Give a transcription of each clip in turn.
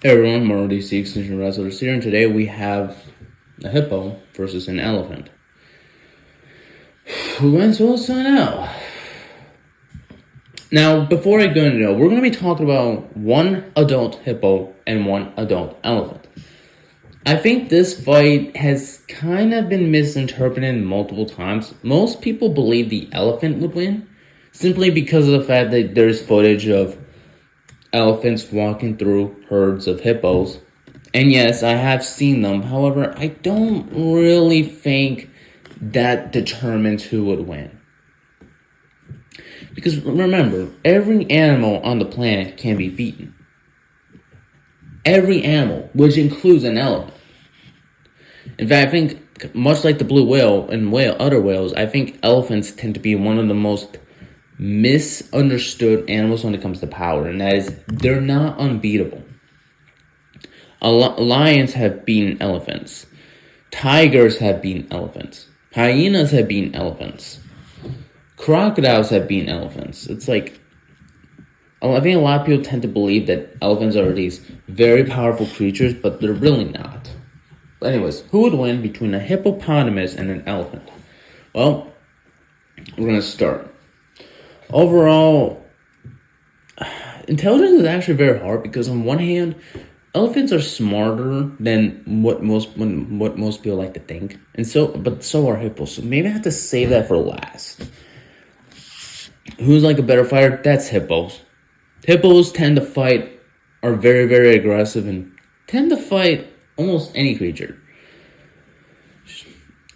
Hey everyone, Marvel DC Extinction Wrestlers here, and today we have a hippo versus an elephant. Who wins? We'll sign out. Now, before I go into it, we're going to be talking about one adult hippo and one adult elephant. I think this fight has kind of been misinterpreted multiple times. Most people believe the elephant would win, simply because of the fact that there's footage of elephants walking through herds of hippos. And yes, I have seen them. However, I don't really think that determines who would win. Because remember, every animal on the planet can be beaten. Every animal, which includes an elephant. In fact, I think, much like the blue whale and other whales, I think elephants tend to be one of the most misunderstood animals when it comes to power, and that is, they're not unbeatable. Lions have beaten elephants. Tigers have beaten elephants. Hyenas have beaten elephants. Crocodiles have beaten elephants. It's like, I think a lot of people tend to believe that elephants are these very powerful creatures, but they're really not. But anyways, who would win between a hippopotamus and an elephant? Well, we're going to start. Overall, intelligence is actually very hard because on one hand, elephants are smarter than what most people like to think, but so are hippos. So maybe I have to save that for last. Who's like a better fighter? That's hippos. Hippos tend to fight, are very, very aggressive, and tend to fight almost any creature.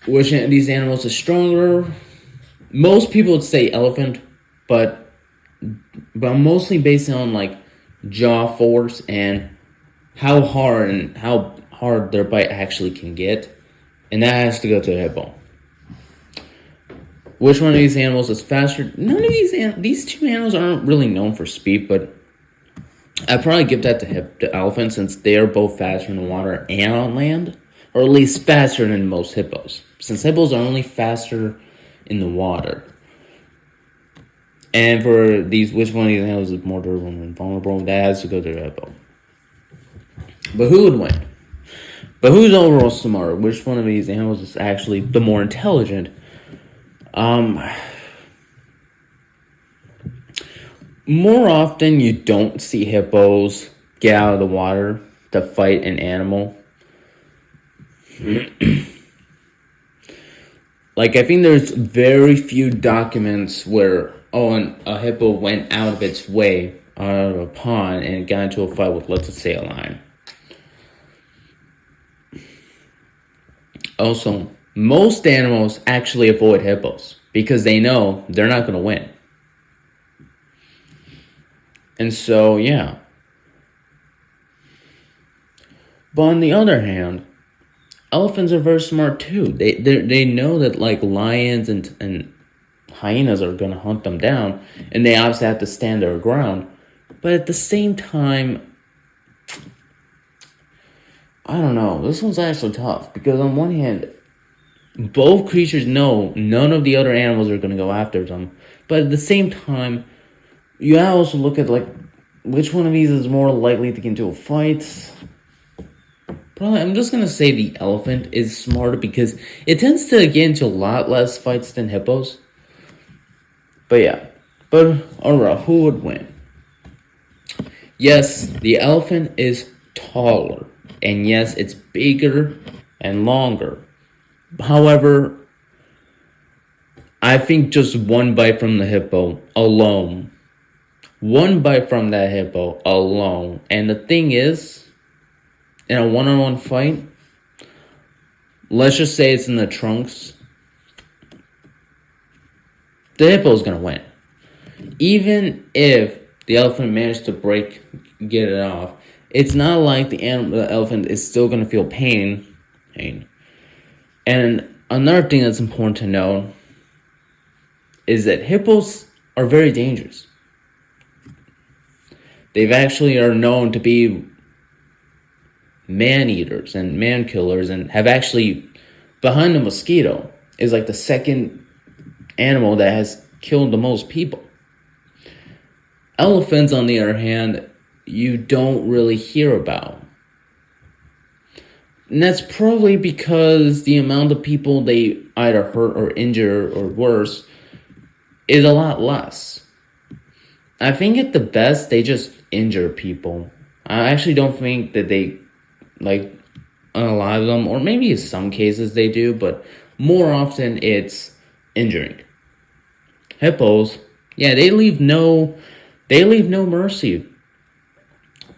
Which of these animals is stronger? Most people would say elephant, but mostly based on like jaw force and how hard their bite actually can get, and that has to go to the hippo. Which one of these animals is faster? None of these two animals aren't really known for speed, but I'd probably give that to elephant, since they are both faster in the water and on land, or at least faster than most hippos, since hippos are only faster in the water. And for these, which one of these animals is more durable and vulnerable? That has to go to the hippo. But who would win? But who's overall smarter? Which one of these animals is actually the more intelligent? More often you don't see hippos get out of the water to fight an animal. Like, I think there's very few documents where, a hippo went out of its way out of a pond and got into a fight with, let's just say, a lion. Also, most animals actually avoid hippos because they know they're not going to win. And so, yeah. But on the other hand, elephants are very smart too. They know that like lions and hyenas are going to hunt them down, and they obviously have to stand their ground. But at the same time, I don't know. This one's actually tough because on one hand, both creatures know none of the other animals are going to go after them. But at the same time, you gotta also look at like which one of these is more likely to get into a fight. Probably, I'm just gonna say the elephant is smarter because it tends to get into a lot less fights than hippos. But yeah, alright, who would win? Yes, the elephant is taller, and yes, it's bigger and longer. However, I think just one bite from the hippo alone. One bite from that hippo alone. And the thing is, in a one-on-one fight, let's just say it's in the trunks, the hippo's gonna win. Even if the elephant managed to get it off, it's not like the elephant is still gonna feel pain. And another thing that's important to know is that hippos are very dangerous. They've actually are known to be man-eaters and man-killers, and have actually, behind the mosquito, is like the second animal that has killed the most people. Elephants, on the other hand, you don't really hear about. And that's probably because the amount of people they either hurt or injure or worse is a lot less. I think at the best, they just injure people. I actually don't think that they, like, unalive them, or maybe in some cases they do, but more often it's injuring. Hippos, yeah, they leave no mercy.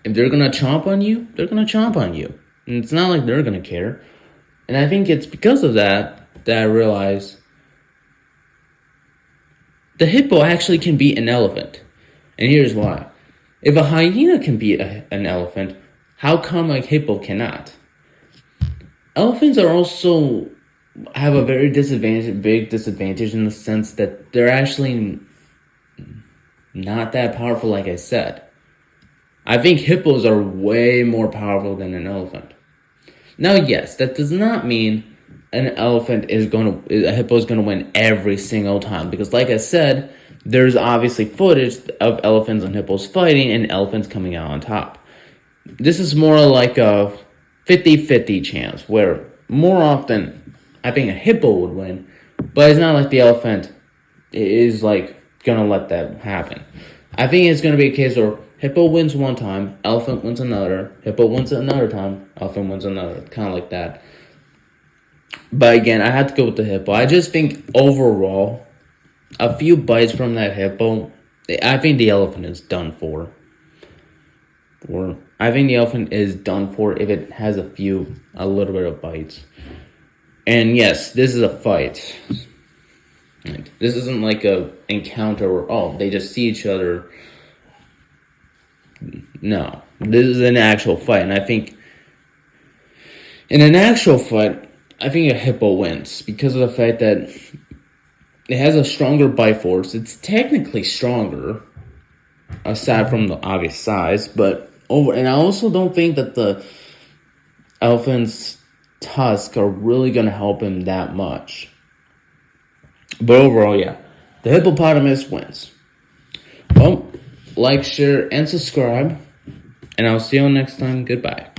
If they're gonna chomp on you, they're gonna chomp on you. And it's not like they're gonna care. And I think it's because of that I realize the hippo actually can beat an elephant. And here's why. If a hyena can beat an elephant, how come a hippo cannot? Elephants are also have a very big disadvantage in the sense that they're actually not that powerful, like I said. I think hippos are way more powerful than an elephant. Now, yes, that does not mean a hippo is gonna win every single time, because like I said, there's obviously footage of elephants and hippos fighting and elephants coming out on top. This is more like a 50-50 chance, where more often I think a hippo would win, but it's not like the elephant is like gonna let that happen. I think it's gonna be a case where hippo wins one time, elephant wins another, hippo wins another time, elephant wins another, kind of like that. But again, I had to go with the hippo. I just think overall, a few bites from that hippo, I think the elephant is done for. I think the elephant is done for if it has a little bit of bites. And yes, this is a fight. This isn't like a encounter where, they just see each other. No, this is an actual fight. And I think in an actual fight, I think a hippo wins because of the fact that it has a stronger bite force. It's technically stronger, aside from the obvious size, and I also don't think that the elephant's tusks are really going to help him that much. But overall, yeah, the hippopotamus wins. Well, like, share, and subscribe, and I'll see you all next time. Goodbye.